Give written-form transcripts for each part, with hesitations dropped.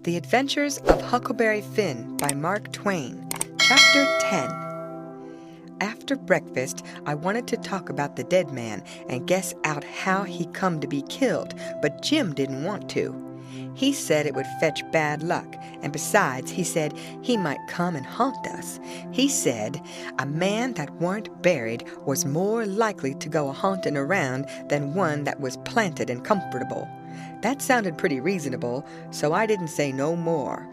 The Adventures of Huckleberry Finn by Mark Twain, Chapter-10. After breakfast, I wanted to talk about the dead man and guess out how he come to be killed, but Jim didn't want to. He said it would fetch bad luck, and besides, he said he might come and haunt us. He said a man that weren't buried was more likely to go a-haunting around than one that was planted and comfortable. That sounded pretty reasonable, so I didn't say no more.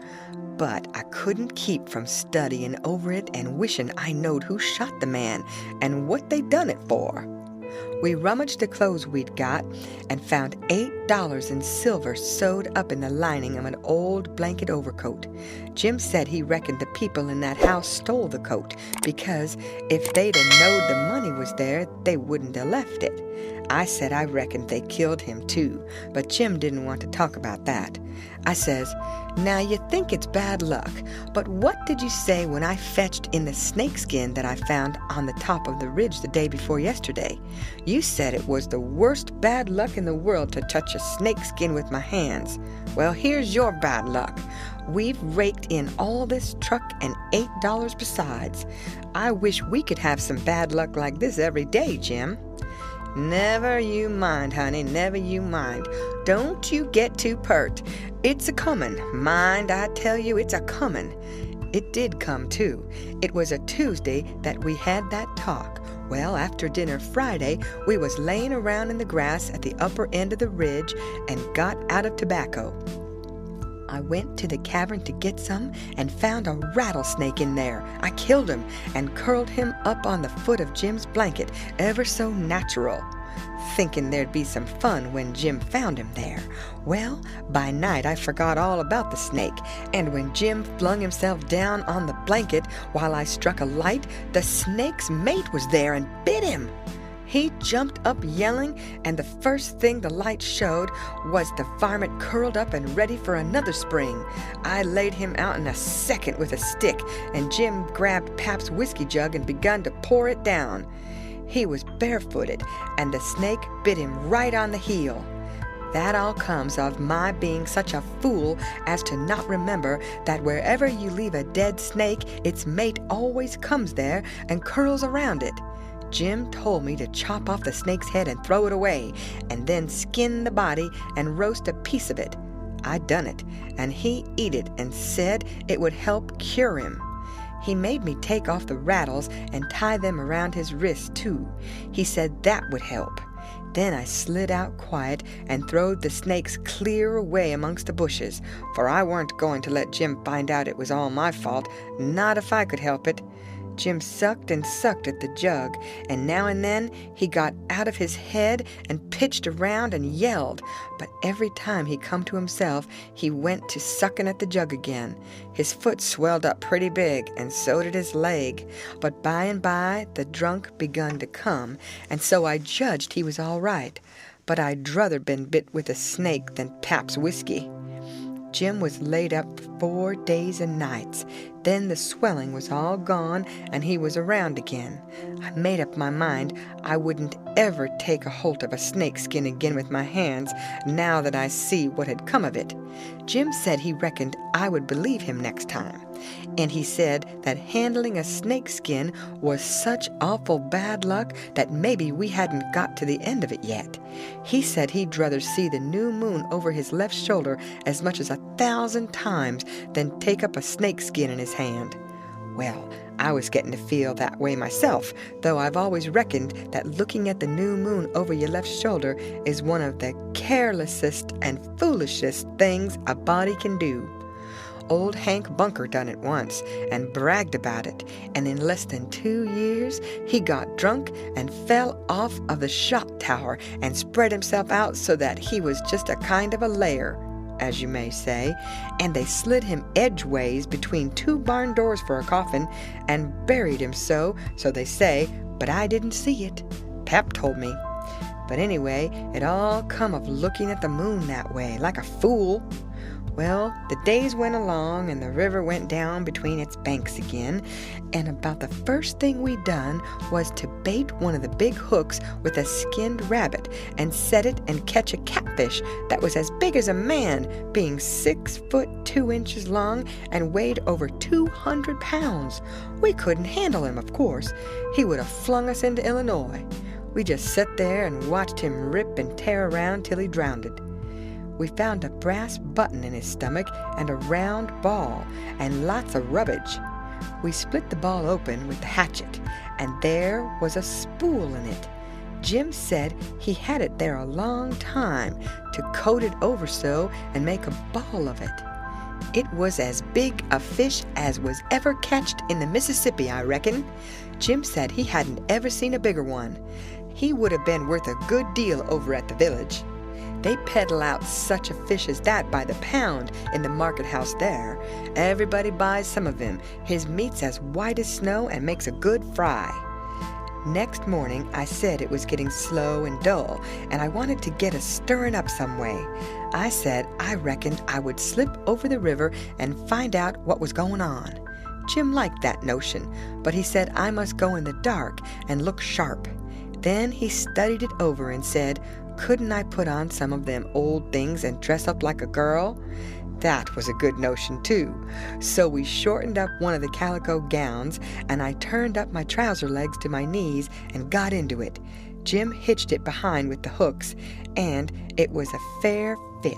But I couldn't keep from studying over it and wishing I knowed who shot the man and what they done it for. We rummaged the clothes we'd got and found $8 in silver sewed up in the lining of an old blanket overcoat. Jim said he reckoned the people in that house stole the coat because if they'd have knowed the money was there, they wouldn't have left it. I said I reckoned they killed him too, but Jim didn't want to talk about that. I says, "Now you think it's bad luck, but what did you say when I fetched in the snakeskin that I found on the top of the ridge the day before yesterday? You said it was the worst bad luck in the world to touch a snakeskin with my hands. Well, here's your bad luck. We've raked in all this truck and $8 besides. I wish we could have some bad luck like this every day, Jim." "Never you mind, honey, never you mind. Don't you get too pert. It's a-comin'. Mind, I tell you, it's a-comin'." It did come, too. It was a Tuesday that we had that talk. Well, after dinner Friday, we was laying around in the grass at the upper end of the ridge and got out of tobacco. I went to the cavern to get some and found a rattlesnake in there. I killed him and curled him up on the foot of Jim's blanket, ever so natural, thinking there'd be some fun when Jim found him there. Well, by night I forgot all about the snake, and when Jim flung himself down on the blanket while I struck a light, the snake's mate was there and bit him. He jumped up yelling, and the first thing the light showed was the varmint curled up and ready for another spring. I laid him out in a second with a stick, and Jim grabbed Pap's whiskey jug and begun to pour it down. He was barefooted, and the snake bit him right on the heel. That all comes of my being such a fool as to not remember that wherever you leave a dead snake, its mate always comes there and curls around it. Jim told me to chop off the snake's head and throw it away, and then skin the body and roast a piece of it. I done it, and he eat it and said it would help cure him. He made me take off the rattles and tie them around his wrists, too. He said that would help. Then I slid out quiet and throwed the snakes clear away amongst the bushes, for I weren't going to let Jim find out it was all my fault, not if I could help it. Jim sucked and sucked at the jug, and now and then he got out of his head and pitched around and yelled, but every time he come to himself, he went to sucking at the jug again. His foot swelled up pretty big, and so did his leg, but by and by the drunk begun to come, and so I judged he was all right, but I'd druther been bit with a snake than Pap's whiskey. Jim was laid up for 4 days and nights. Then the swelling was all gone, and he was around again. I made up my mind I wouldn't ever take a holt of a snakeskin again with my hands, now that I see what had come of it. Jim said he reckoned I would believe him next time, and he said that handling a snakeskin was such awful bad luck that maybe we hadn't got to the end of it yet. He said he'd druther see the new moon over his left shoulder as much as 1,000 times than take up a snakeskin in his hand. Well, I was getting to feel that way myself, though I've always reckoned that looking at the new moon over your left shoulder is one of the carelessest and foolishest things a body can do. Old Hank Bunker done it once and bragged about it, and in less than 2 years he got drunk and fell off of the shot tower and spread himself out so that he was just a kind of a layer, as you may say, and they slid him edgeways between 2 barn doors for a coffin and buried him so they say, but I didn't see it. Pap told me. But anyway, it all come of looking at the moon that way, like a fool. Well, the days went along and the river went down between its banks again, and about the first thing we done was to bait one of the big hooks with a skinned rabbit and set it and catch a catfish that was as big as a man, being 6 foot 2 inches long and weighed over 200 pounds. We couldn't handle him, of course. He would have flung us into Illinois. We just sat there and watched him rip and tear around till he drowned. We found a brass button in his stomach and a round ball and lots of rummage. We split the ball open with the hatchet, and there was a spool in it. Jim said he had it there a long time to coat it over so and make a ball of it. It was as big a fish as was ever catched in the Mississippi, I reckon. Jim said he hadn't ever seen a bigger one. He would have been worth a good deal over at the village. They peddle out such a fish as that by the pound in the market house there. Everybody buys some of him. His meat's as white as snow and makes a good fry. Next morning I said it was getting slow and dull, and I wanted to get a stirring up some way. I said I reckoned I would slip over the river and find out what was going on. Jim liked that notion, but he said I must go in the dark and look sharp. Then he studied it over and said, couldn't I put on some of them old things and dress up like a girl? That was a good notion, too. So we shortened up one of the calico gowns, and I turned up my trouser legs to my knees and got into it. Jim hitched it behind with the hooks, and it was a fair fit.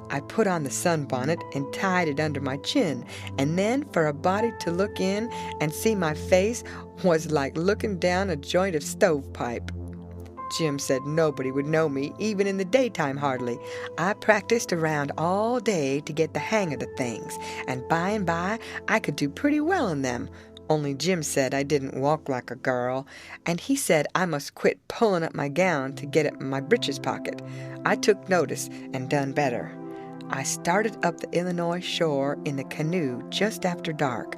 I put on the sunbonnet and tied it under my chin, and then for a body to look in and see my face was like looking down a joint of stovepipe. Jim said nobody would know me, even in the daytime hardly. I practiced around all day to get the hang of the things, and by I could do pretty well in them. Only Jim said I didn't walk like a girl, and he said I must quit pulling up my gown to get it in my breeches pocket. I took notice and done better. I started up the Illinois shore in the canoe just after dark.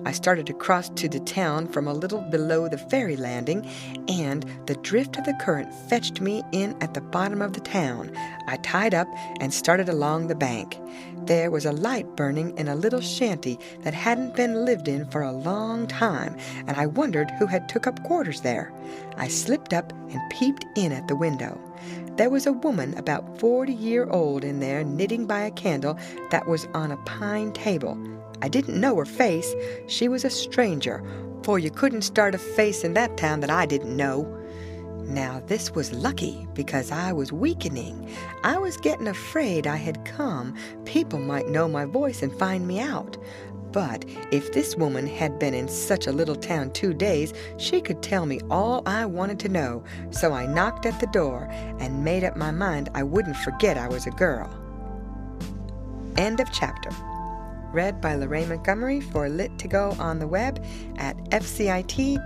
I started across to the town from a little below the ferry landing, and the drift of the current fetched me in at the bottom of the town. I tied up and started along the bank. There was a light burning in a little shanty that hadn't been lived in for a long time, and I wondered who had took up quarters there. I slipped up and peeped in at the window. There was a woman about 40-year-old in there knitting by a candle that was on a pine table. I didn't know her face. She was a stranger, for you couldn't start a face in that town that I didn't know. Now this was lucky, because I was weakening. I was getting afraid I had come. People might know my voice and find me out. But if this woman had been in such a little town 2 days, she could tell me all I wanted to know. So I knocked at the door and made up my mind I wouldn't forget I was a girl. End of chapter. Read by Lorraine Montgomery for Lit to Go on the web at fcit.usf.edu.